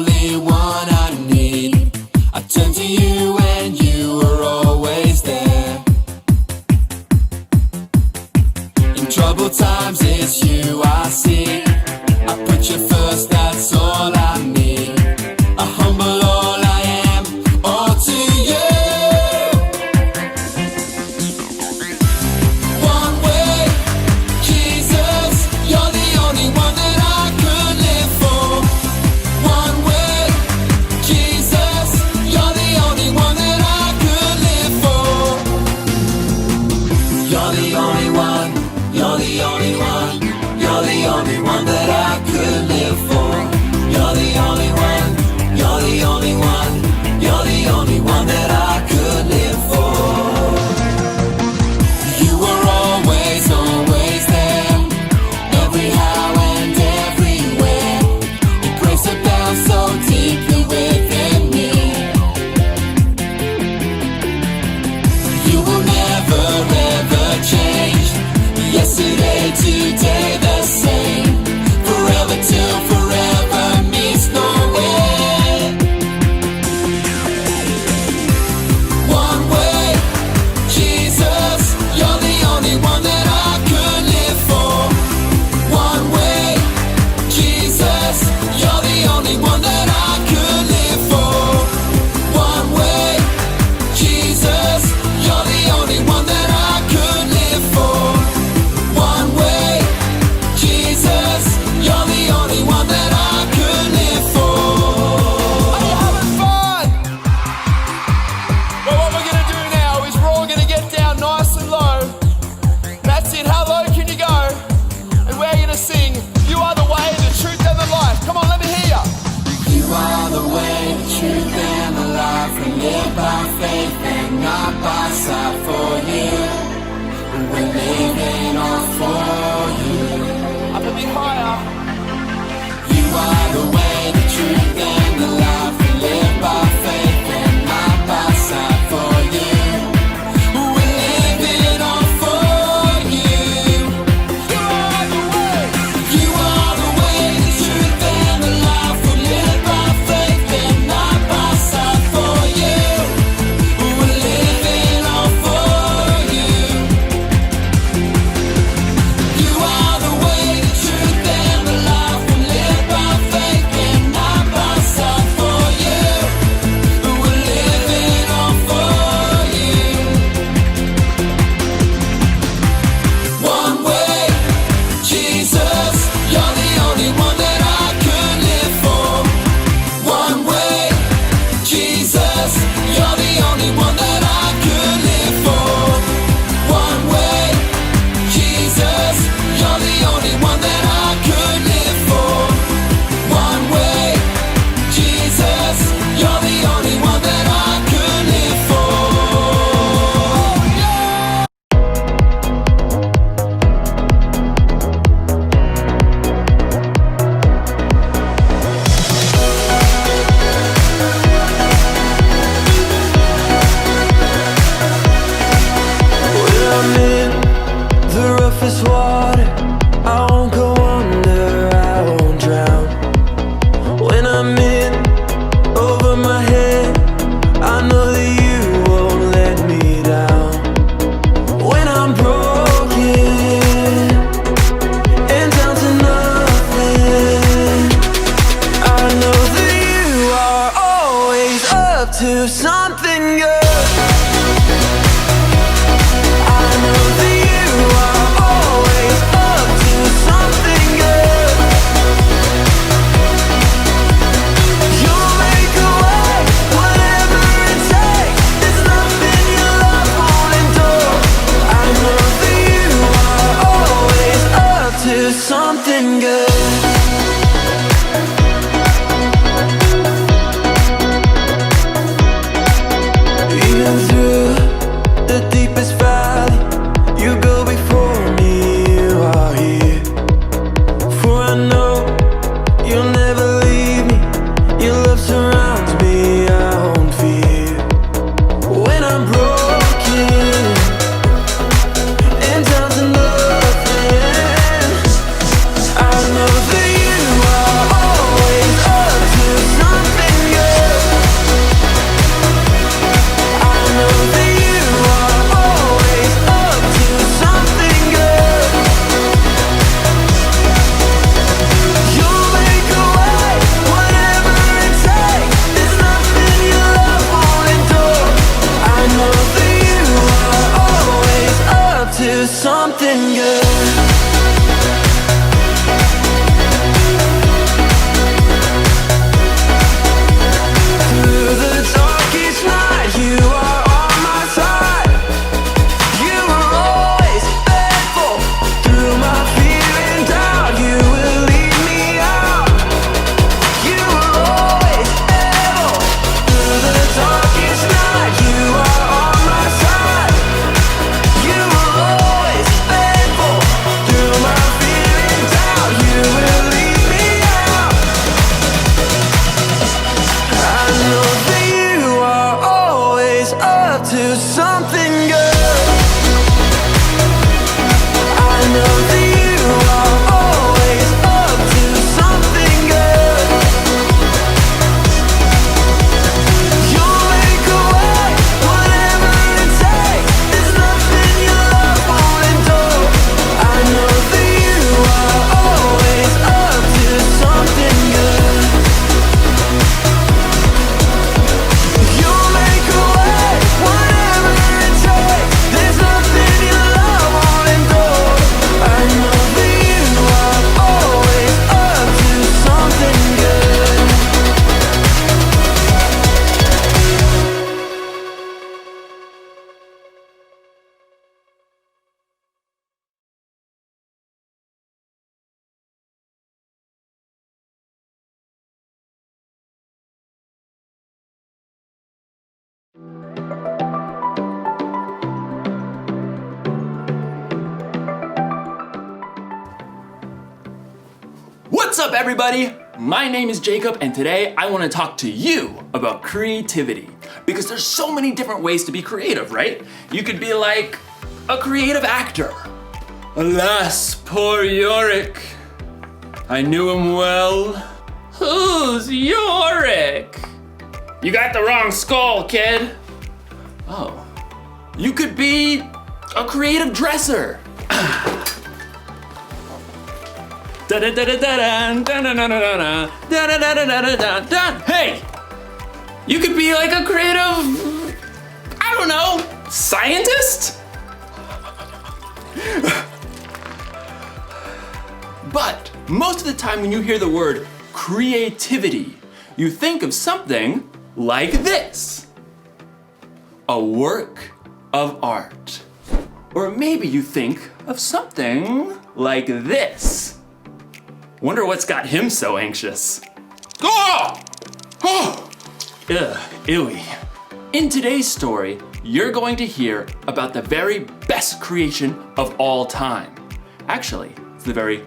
only one I need. I turn to you and you are always there. In troubled times it's you I see. I put you first, that's all I need. A humble all I am, all to you. One way, Jesus, you're the only one that I could live for. One way, Jesus, you're the only one that I could live for. You're the only one, you're the only one, you're the only one that I could live for. You're the only one, you're the only one, you're the only one that I could live for. You were always, always there, every how and everywhere. Your grace abounds so deeply within me. You will never ever change. Yesterday, today, the same. Forever till forever means no end. One way, Jesus, you're the only one that I could live for. One way, Jesus, you're the only one that I could live for. One way, Jesus, you're the only one that I could live for. One way, Jesus, you're the only one that I could live for. Are you having fun? Well, what we're gonna do now is we're all gonna get down nice and low. That's it, how low can you go? And we're gonna sing, you are the way, the truth and the life. Come on, let me hear ya. You are the way, the truth and the life. We live by faith and not by sight for you. We're living all for you. Up a bit higher. You are the way, the truth and the life. We live by faith and not by sight for you. We're living all for you. You are the way. You are the way, the truth and the life. We live by faith and not by sight for you. We're living all for you. You are the way, the truth and the life. We live by faith and not by sight for you. We're living all for you. One way, Jesus, you're the only one that I could live for. One way, Jesus, you're the only one that I could live for. One way, Jesus, you're the only one that I could live for. One way, Jesus, you're the only one that I could live for. When I'm in the roughest water, I won't go under, I won't drown. When I'm in over my head, I know that you won't let me down. When I'm broken and down to nothing, I know that you are always up to something good. I know that you are always up to something good. You'll make a way, whatever it takes. There's nothing your love won't endure. I know that you are always up to something good. What's up, everybody? My name is Jacob, and today I want to talk to you about creativity. Because there's so many different ways to be creative, right? You could be like a creative actor. Alas, poor Yorick. I knew him well. Who's Yorick? You got the wrong skull, kid. Oh. You could be a creative dresser. Hey! You could be like a creative, I don't know, scientist? But most of the time when you hear the word creativity, you think of something like this. A work of art. Or maybe you think of something like this. Wonder what's got him so anxious. Oh! Oh! Ugh, ewy. In today's story, you're going to hear about the very best creation of all time. Actually, it's the very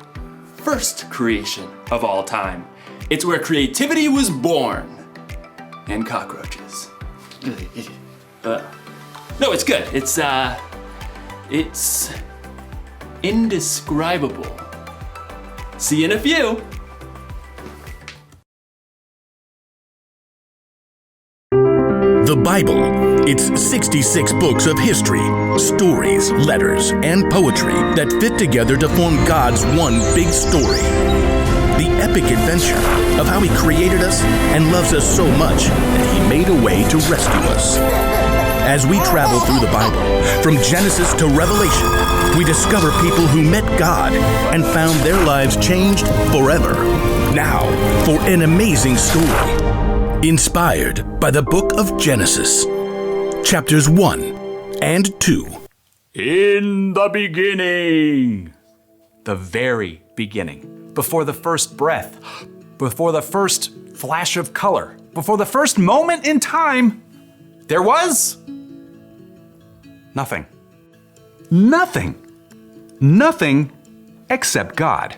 first creation of all time. It's where creativity was born. And cockroaches. No, it's good. It's indescribable. See you in a few. The Bible. It's 66 books of history, stories, letters, and poetry that fit together to form God's one big story. The epic adventure of how He created us and loves us so much that He made a way to rescue us. As we travel through the Bible, from Genesis to Revelation, we discover people who met God and found their lives changed forever. Now, for an amazing story, inspired by the book of Genesis, chapters 1 and 2. In the beginning, the very beginning, before the first breath, before the first flash of color, before the first moment in time, there was nothing. Nothing. Nothing except God.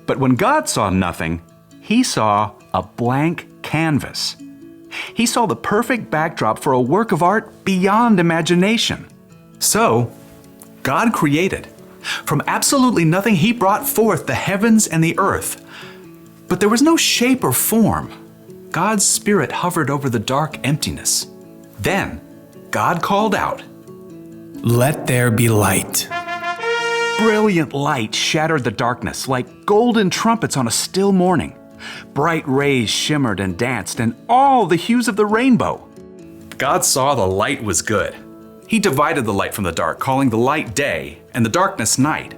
But when God saw nothing, He saw a blank canvas. He saw the perfect backdrop for a work of art beyond imagination. So, God created. From absolutely nothing, He brought forth the heavens and the earth. But there was no shape or form. God's Spirit hovered over the dark emptiness. Then, God called out, "Let there be light." Brilliant light shattered the darkness like golden trumpets on a still morning. Bright rays shimmered and danced in all the hues of the rainbow. God saw the light was good. He divided the light from the dark, calling the light day and the darkness night.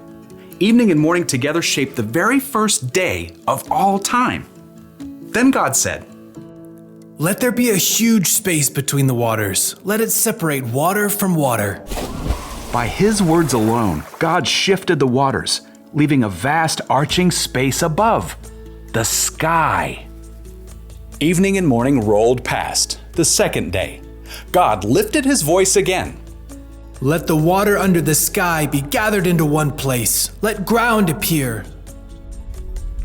Evening and morning together shaped the very first day of all time. Then God said, "Let there be a huge space between the waters. Let it separate water from water." By His words alone, God shifted the waters, leaving a vast arching space above, the sky. Evening and morning rolled past, the second day. God lifted His voice again. "Let the water under the sky be gathered into one place. Let ground appear."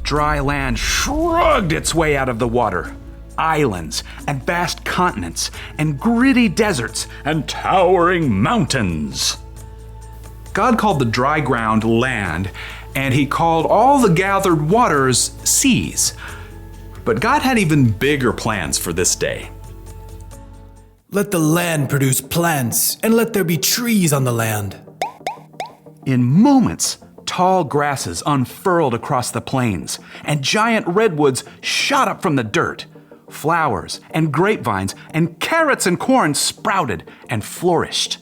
Dry land shrugged its way out of the water. Islands and vast continents and gritty deserts and towering mountains. God called the dry ground land, and He called all the gathered waters seas. But God had even bigger plans for this day. "Let the land produce plants, and let there be trees on the land." In moments, tall grasses unfurled across the plains, and giant redwoods shot up from the dirt. Flowers and grapevines and carrots and corn sprouted and flourished.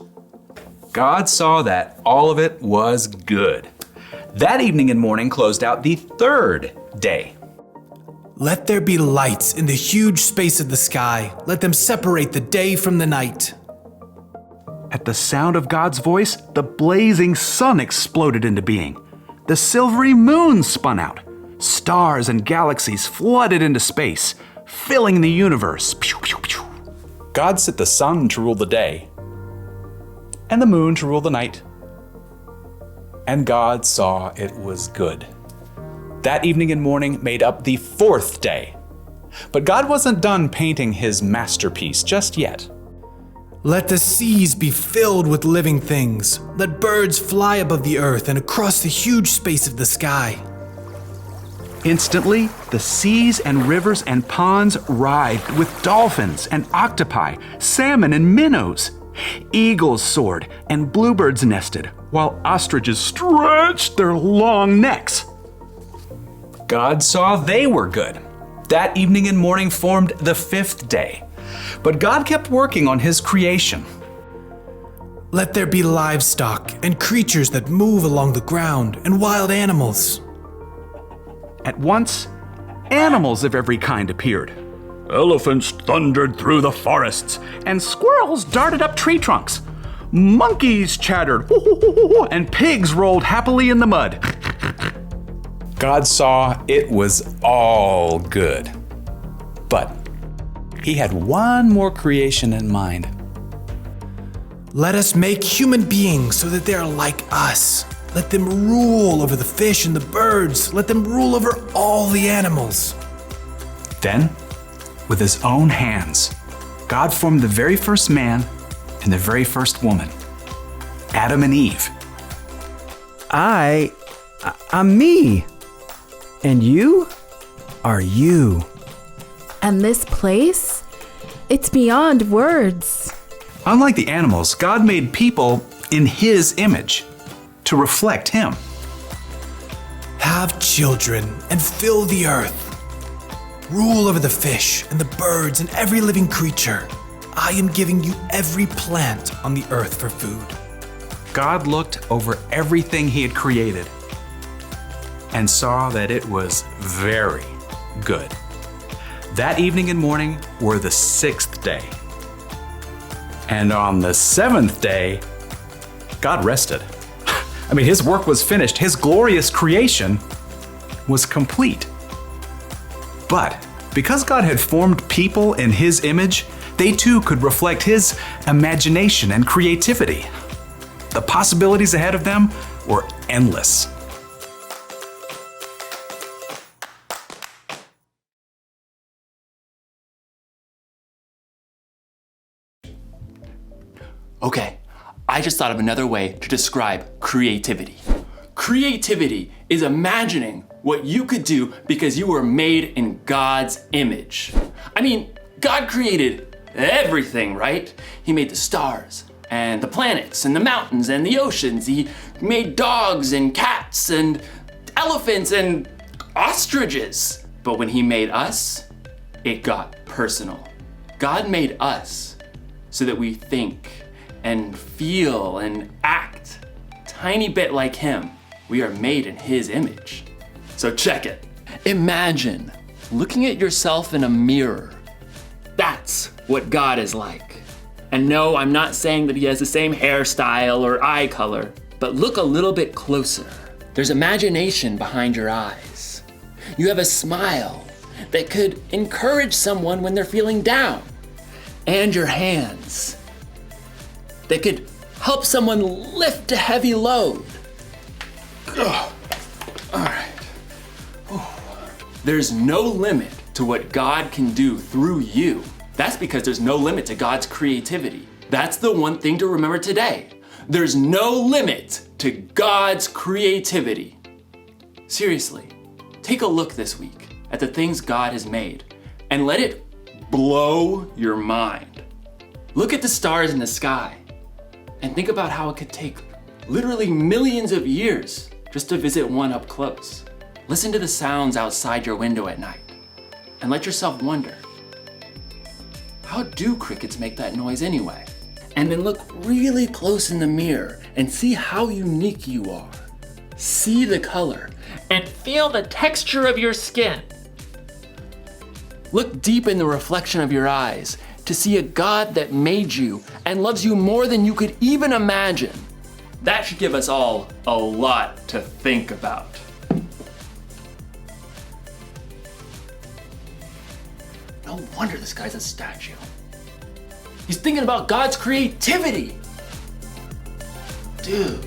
God saw that all of it was good. That evening and morning closed out the third day. "Let there be lights in the huge space of the sky. Let them separate the day from the night." At the sound of God's voice, the blazing sun exploded into being. The silvery moon spun out. Stars and galaxies flooded into space, filling the universe. Pew, pew, pew. God set the sun to rule the day, and the moon to rule the night. And God saw it was good. That evening and morning made up the fourth day. But God wasn't done painting his masterpiece just yet. Let the seas be filled with living things. Let birds fly above the earth and across the huge space of the sky. Instantly, the seas and rivers and ponds writhed with dolphins and octopi, salmon and minnows. Eagles soared and bluebirds nested, while ostriches stretched their long necks. God saw they were good. That evening and morning formed the fifth day. But God kept working on his creation. Let there be livestock and creatures that move along the ground and wild animals. At once, animals of every kind appeared. Elephants thundered through the forests, and squirrels darted up tree trunks. Monkeys chattered, and pigs rolled happily in the mud. God saw it was all good. But he had one more creation in mind. Let us make human beings so that they are like us. Let them rule over the fish and the birds. Let them rule over all the animals. Then, with his own hands, God formed the very first man and the very first woman, Adam and Eve. I'm me. And you are you. And this place? It's beyond words. Unlike the animals, God made people in his image to reflect him. Have children and fill the earth. Rule over the fish and the birds and every living creature. I am giving you every plant on the earth for food. God looked over everything he had created and saw that it was very good. That evening and morning were the sixth day. And on the seventh day, God rested. I mean, his work was finished. His glorious creation was complete. But because God had formed people in his image, they too could reflect his imagination and creativity. The possibilities ahead of them were endless. Okay, I just thought of another way to describe creativity. Creativity is imagining what you could do because you were made in God's image. I mean, God created everything, right? He made the stars and the planets and the mountains and the oceans. He made dogs and cats and elephants and ostriches. But when he made us, it got personal. God made us so that we think and feel and act tiny bit like him. We are made in his image. So check it. Imagine looking at yourself in a mirror. That's what God is like. And no, I'm not saying that he has the same hairstyle or eye color, but look a little bit closer. There's imagination behind your eyes. You have a smile that could encourage someone when they're feeling down. And your hands that could help someone lift a heavy load. Ugh. All right. There's no limit to what God can do through you. That's because there's no limit to God's creativity. That's the one thing to remember today. There's no limit to God's creativity. Seriously, take a look this week at the things God has made and let it blow your mind. Look at the stars in the sky and think about how it could take literally millions of years just to visit one up close. Listen to the sounds outside your window at night and let yourself wonder, how do crickets make that noise anyway? And then look really close in the mirror and see how unique you are. See the color and feel the texture of your skin. Look deep in the reflection of your eyes to see a God that made you and loves you more than you could even imagine. That should give us all a lot to think about. No wonder this guy's a statue. He's thinking about God's creativity. Dude.